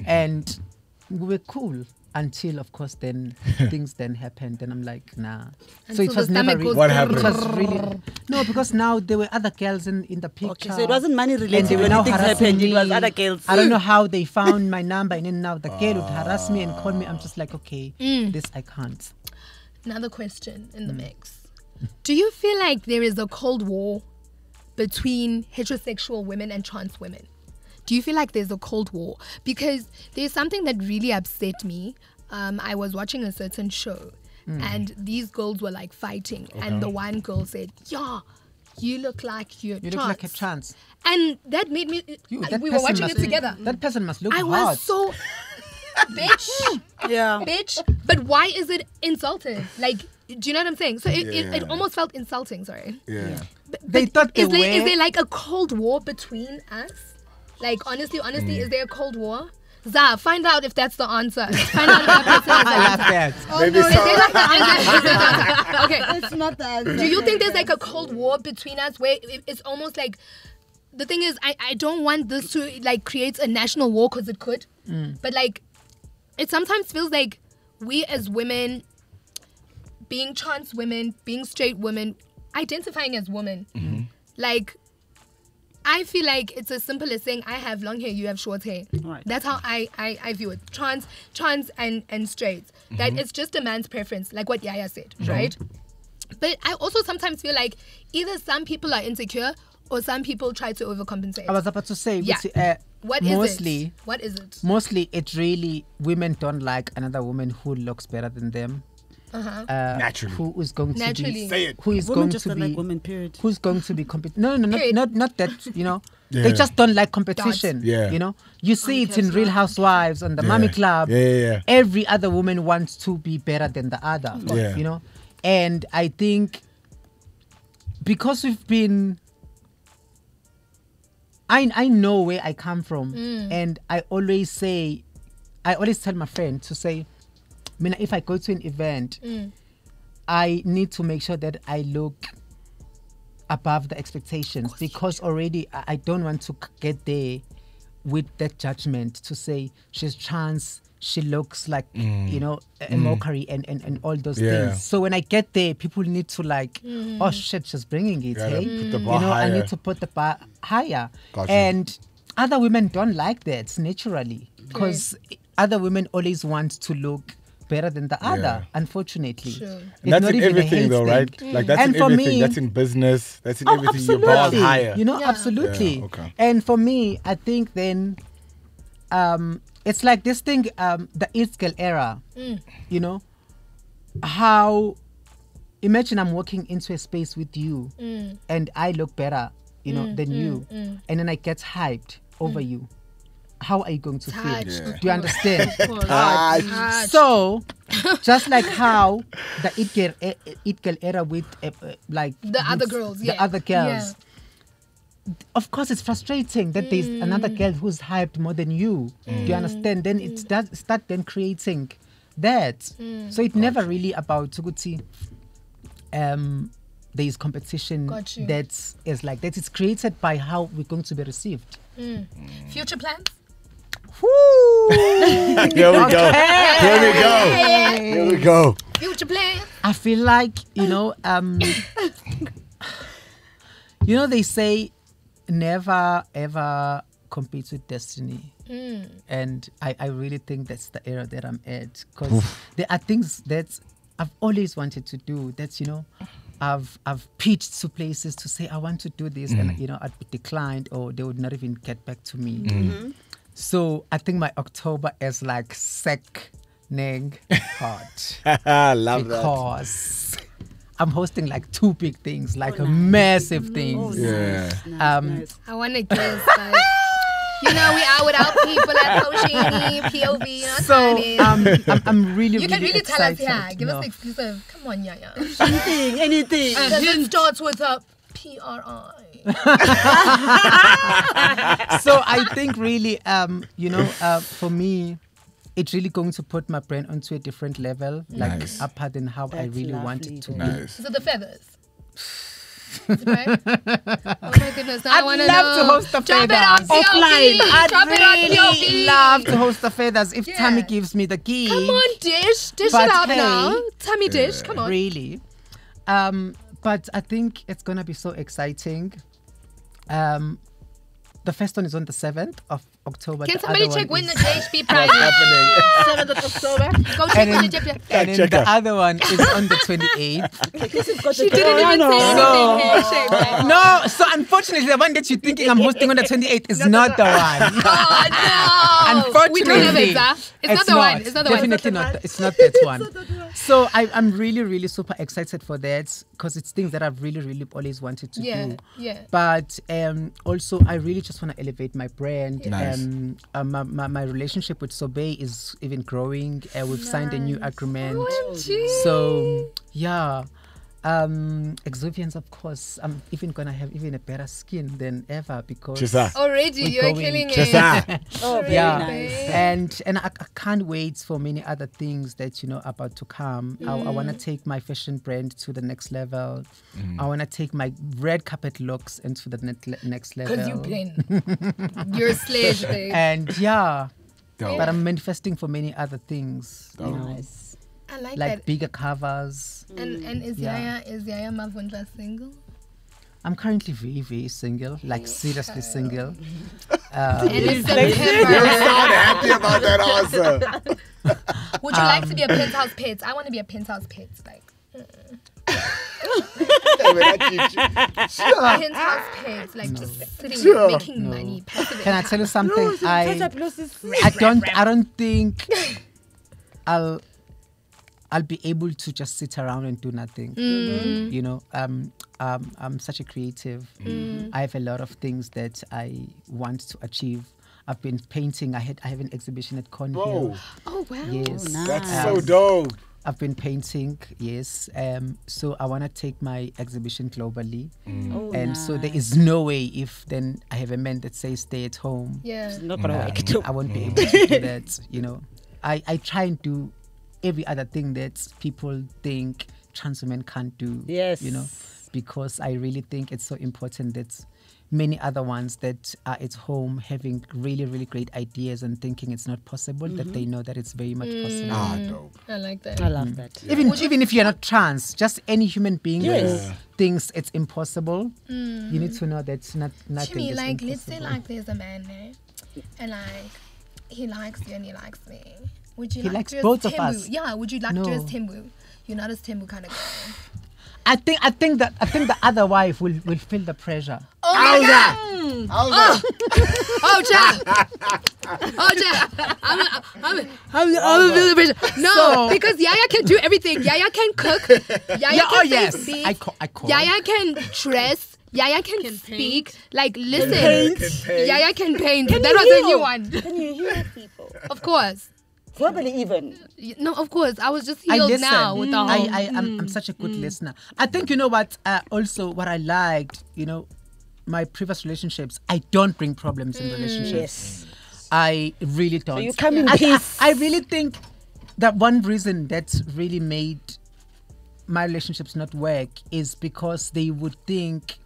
and we were cool. Until, of course, then things then happened, and I'm like, nah. So Until it was the never stomach really. goes What happened? It was really no, because now there were other girls in the picture. Okay, so it wasn't money and related they were when now things harassing happened. It was me. other girls. I don't know how they found my number, and then now the girl would harass me and call me. I'm just like, okay, this I can't. Another question in the mix. Do you feel like there is a cold war between heterosexual women and trans women? Do you feel like there's a cold war? Because there's something that really upset me. I was watching a certain show and these girls were like fighting and the one girl said, yeah, you look like you're You trans. look like a trans. And that made me, That we were person watching must- it together. That person must look I hard. was so, bitch. Yeah. Bitch, but why is it insulting? Like, do you know what I'm saying? So it almost felt insulting, sorry. Yeah. They thought they is there, were. is there like a cold war between us? Like, honestly, is there a cold war? Za, find out if that's the answer. Find out if that person is the I love answer. that. Maybe Is some- there like the answer? Is there the answer? Okay. It's not that. Do you think there's like a cold war between us where it's almost like, the thing is, I don't want this to like create a national war because it could. But like, it sometimes feels like we as women, being trans women, being straight women, identifying as women, like, I feel like it's as simple as saying I have long hair, you have short hair. Right. That's how I view it. Trans and straight. That it's just a man's preference, like what Yaya said, right? But I also sometimes feel like either some people are insecure or some people try to overcompensate. I was about to say, Yeah. What is mostly, it? What is it? Mostly, it really women don't like another woman who looks better than them. Naturally. Who is going to Naturally. be? Say it. Who is Women going just to don't be? like women, period. Who's going to be Period. not that, you know. Yeah. They just don't like competition. Yeah. You know, you see it in Real Housewives, on the Mommy Club. Yeah. Every other woman wants to be better than the other. Yeah. You know, And I think because we've been, I know where I come from, and I always tell my friend to say, if I go to an event, I need to make sure that I look above the expectations, because already I don't want to get there with that judgment to say she's trans, she looks like a mockery and all those things. So when I get there, people need to like, oh shit, she's bringing it. Hey, put the bar I higher. need to put the bar higher. Gotcha. And other women don't like that naturally, because other women always want to look better than the other, unfortunately. Sure. And that's in everything though, right? Like that's And in for everything. me- That's in business. That's in everything. Your bar's absolutely. higher. Absolutely. Yeah, okay. And for me, I think then it's like this thing, the it girl era, how, imagine I'm walking into a space with you and I look better, than you, and then I get hyped over you. How are you going to feel? Touched. Do you understand? Touched. So, just like how the it girl era with like The other girls, the other girls. Of course, it's frustrating that there's another girl who's hyped more than you. Do you understand? Then it does start then creating that. So it's never really about Tuguti. There is competition Got you. that is like that. It's created by how we're going to be received. Future plans? Woo! Here we go. Here we go. Here we go. Future plans? I feel like, they say never ever compete with destiny. And I really think that's the era that I'm at. Because there are things that I've always wanted to do. That's, I've pitched to places to say I want to do this, and I'd be declined, or they would not even get back to me. So I think my October is like sickening hot. I love that. Because I'm hosting like 2 big things, like massive things. Yeah. Nice. I want to guess, like, we are with our people at Oceania, POV, So I'm really, you can really excited. tell us, give No. us the exclusive. Come on, Yaya. Anything. Because it starts with a PRI. So I think really, for me, it's really going to put my brain onto a different level, like upper than how I That's really want lovely. it to be. Nice. Is it the feathers? Is it right? Oh my goodness, now I I'd want to love know. to host the Drop it feathers. on POV. Offline. Drop it on I'd POV. really love to host the feathers if Yeah. Tammy gives me the key. Come on, dish But it out hey, now. Tammy dish, come on. Really. But I think it's going to be so exciting. The first one is on the 7th of October. Can The somebody other check one when the is- JHB prize What's happening? 7th of October. Go check And when the then, JHB. and then Check the her. other one is on the 28th. She didn't even say So- anything. Shame, man. No, so unfortunately, the one that you're thinking I'm hosting on the 28th is not the one. Oh, no. Unfortunately, We don't have it, sir. It's not the one. It's not the one. Definitely not. It's not that one. So I'm really, really super excited for that, because it's things that I've really, really always wanted to Yeah, do. yeah. But also, I really just want to elevate my brand. Nice. My relationship with Sobe is even growing. We've signed a new agreement. OMG. So yeah. Exuviance, of course. I'm even gonna have even a better skin than ever, because Just that. Already, We're you're going killing Just it. that. Oh, very yeah, nice. and I can't wait for many other things that about to come. I want to take my fashion brand to the next level. I want to take my red carpet looks into the next level. Because you been. You're a slave, babe. And yeah, Dope. but I'm manifesting for many other things. Dope. Nice. I like Like that. bigger covers. And is Yeah. Yaya MAVUNDLA single? I'm currently very, very single, like seriously single. And it's You September. sound happy about that answer. Would you like to be a penthouse pet? I want to be a penthouse pet. Like, penthouse pet. Like, just sitting making money. Passive Can I income. tell you something? I I don't think I'll be able to just sit around and do nothing. I'm such a creative. I have a lot of things that I want to achieve. I've been painting. I have an exhibition at Cornhill. Whoa, Oh, wow. Yes. nice. that's so dope. I've been painting, yes. So I want to take my exhibition globally. Oh, And so there is no way if then I have a man that says stay at home. Yeah. not gonna work too. I won't be able to do that, you know. I try and do every other thing that people think trans women can't do. Yes. You know, because I really think it's so important that many other ones that are at home having really, really great ideas and thinking it's not possible, that they know that it's very much possible. Ah, dope. I like that. I love that. Even if you're not trans, just any human being Yes. who thinks it's impossible, you need to know that nothing Jimmy, is like, impossible. let's say like there's a man there, and like he likes you and he likes me. Would you He like likes to as both of Tembu? us. Yeah. Would you like to as No. Tembu? You're not as Tembu kind of girl. I think the other wife will feel the pressure. Oh my God! How's that? Oh, Jack! Oh, Jack! I'm a pressure. No, So- because Yaya can do everything. Yaya can cook. Yaya Yeah, can oh say yes, speak. I call. Yaya can dress. Yaya can Can speak. paint. Like, listen. paint. Yaya can paint. That was a new one. Can you hear people? Of course. Verbally even. No, of course. I was just I healed listen. now with the whole. I'm such a good listener. I think you know what. Also, what I liked, you know, my previous relationships. I don't bring problems in relationships. Yes. I really don't. So you come in I peace. I really think that one reason that really made my relationships not work is because they would think,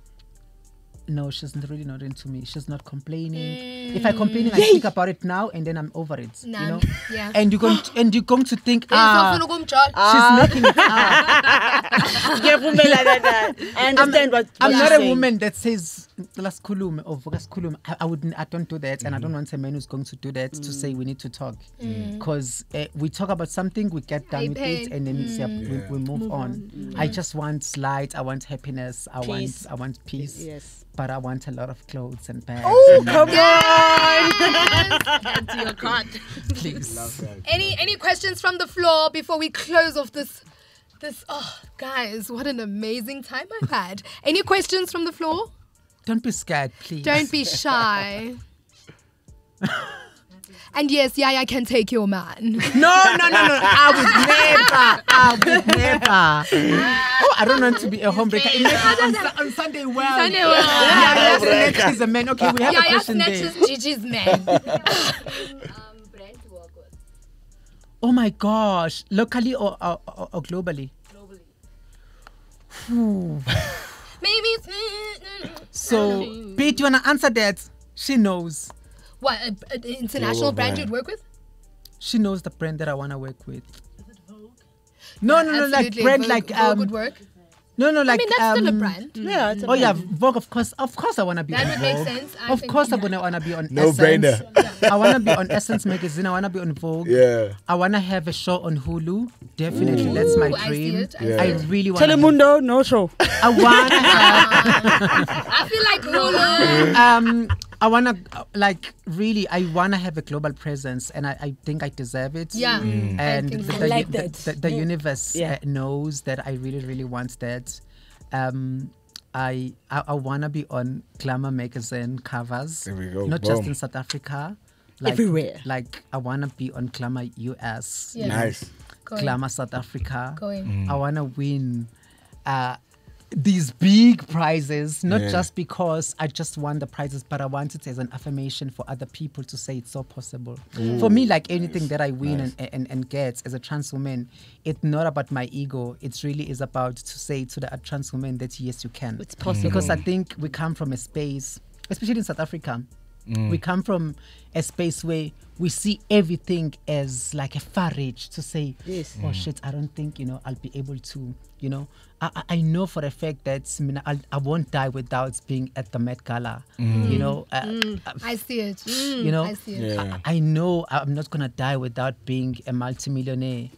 no, she's really not into me. She's not complaining. If I complain, I think about it now and then I'm over it. You know? Yeah. And you're going to think, she's Ah. making it up. I understand what I'm you're not a saying. woman that says "Let's kulum" or "Let's kulum." I don't do that, and I don't want a man who's going to do that to say we need to talk, because we talk about something, we get done with it, and then we move on. I just want light. I want happiness. Peace. I want peace. Yes. But I want a lot of clothes and bags. Oh, and come Get to your card. please. Any questions from the floor before we close off this? Oh, guys, what an amazing time I've had. Any questions from the floor? Don't be scared, please. Don't be shy. And yes, Yaya can take your man. No. I would never. Oh, I don't want to be a homebreaker. On Sunday, well. Sunday, well. Yeah, snatches a man. Okay, we have a Yaya question there. snatches Gigi's man. Brand to work with. Oh my gosh, locally or globally? Globally. Maybe. So, Pete, you wanna answer that? She knows. What, an international brand you'd work with? She knows the brand that I wanna work with. No, like Absolutely. brand Vogue, like Vogue would work. No, like I mean, that's still a brand. Yeah, it's a Oh yeah, Vogue. Of course, I wanna be That on would make Vogue. sense. I Of think, course, yeah. I wanna be on No Essence. brainer. I wanna be on Essence magazine. I wanna be on Vogue. Yeah. I wanna have a show on Hulu. Definitely, that's my Ooh, I see dream. it. Yeah. I really wanna. Telemundo, no show. I wanna have. I feel like Hulu. I wanna I wanna have a global presence, and I think I deserve it. Yeah. And I think so. the, Like the, that. the universe Yeah. knows that I really want that. I wanna be on glamour magazine covers. There we go. Not just Boom. in South Africa. Everywhere. Like I wanna be on glamour US. Yeah. Nice. Glamour South Africa. Going. I wanna win these big prizes, not Yeah. just because I just won the prizes, but I want it as an affirmation for other people to say it's so possible. For me, like anything that I win and get as a trans woman, it's not about my ego. It really is about to say to the trans woman that yes, you can. It's possible. Because I think we come from a space, especially in South Africa, we come from a space where we see everything as like a far reach to say, Yes. oh shit, I don't think, I'll be able to, I know for a fact that I won't die without being at the Met Gala, I see it. I see it. Yeah. I know I'm not going to die without being a multimillionaire,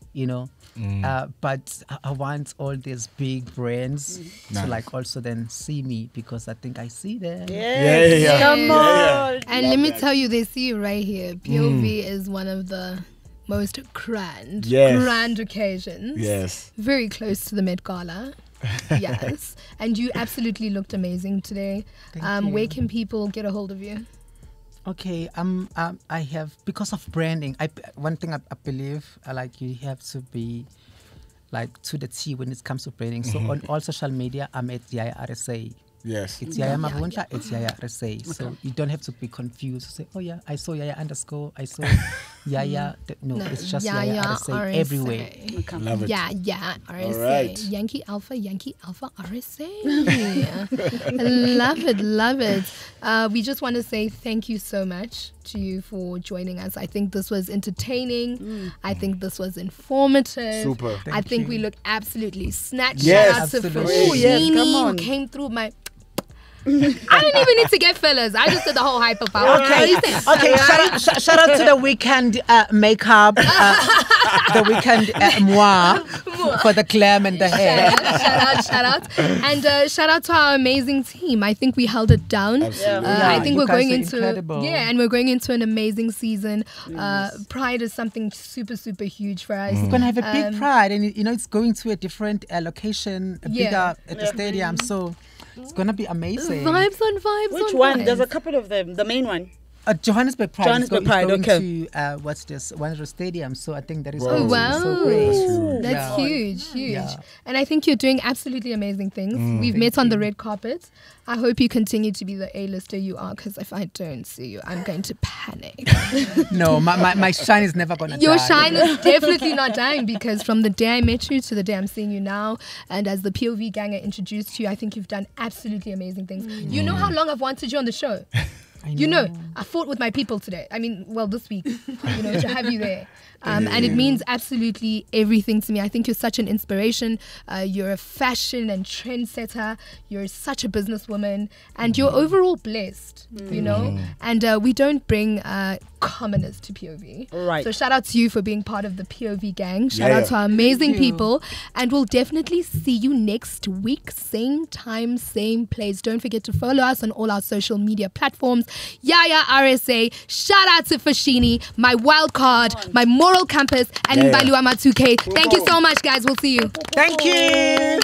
but I want all these big brands Nice. to like also then see me, because I think I see them. Yes. Yeah. Come on. And let me tell you, they see you right here. POV is one of the most grand occasions. Yes. Very close to the Met Gala. Yes. And you absolutely looked amazing today. Thank you. Where can people get a hold of you? Okay, I have, because of branding, one thing I believe, like you have to be like to the T when it comes to branding. So on all social media, I'm at YAYA RSA. Yes. It's YAYA MAVUNDLA, it's YAYA RSA. So you don't have to be confused. Say, oh yeah, I saw YAYA _, I saw YAYA. No, it's just YAYA RSA everywhere. Love it. Yeah, RSA. All right. Yankee Alpha RSA. Love it. We just want to say thank you so much to you for joining us. I think this was entertaining. I think this was informative. Super. I think we look absolutely snatched. Yes, Shout out to absolutely. Fashini, Oh, yes, come on. who came through my... I didn't even need to get fillers. I just did the whole hyperpower. Okay, shout out to the weekend makeup, the weekend moi for the glam and the hair. Shout out. And shout out to our amazing team. I think we held it down. Absolutely. I think you we're guys going are into incredible. and we're going into an amazing season. Pride is something super huge for us. We're gonna have a big pride, and it's going to a different location, bigger at the stadium. So it's gonna be amazing. Vibes on vibes. Which on one? vibes. There's a couple of them. The main one. Johannesburg Pride. Johannesburg is Pride, going okay. to what's this? One Stadium. So I think that is Wow. Oh going to wow, be so great. that's Yeah. huge. Yeah. And I think you're doing absolutely amazing things. We've met on the red carpet. I hope you continue to be the A-lister you are, because if I don't see you, I'm going to panic. No, my shine is never gonna Your die. shine is definitely not dying, because from the day I met you to the day I'm seeing you now, and as the POV ganger introduced you, I think you've done absolutely amazing things. You know how long I've wanted you on the show? You know, I fought with my people today. I mean, well, this week, to have you there. And it means absolutely everything to me. I think you're such an inspiration. You're a fashion and trendsetter. You're such a businesswoman. And you're overall blessed, And we don't bring commoners to POV. Right. So shout out to you for being part of the POV gang. Shout Yeah. out to our amazing people. And we'll definitely see you next week. Same time, same place. Don't forget to follow us on all our social media platforms. YAYA RSA. Shout out to Fashini, my wild card, my moral compass, and Yeah. Mbalu Ama 2K. Thank you so much, guys. We'll see you. Thank you.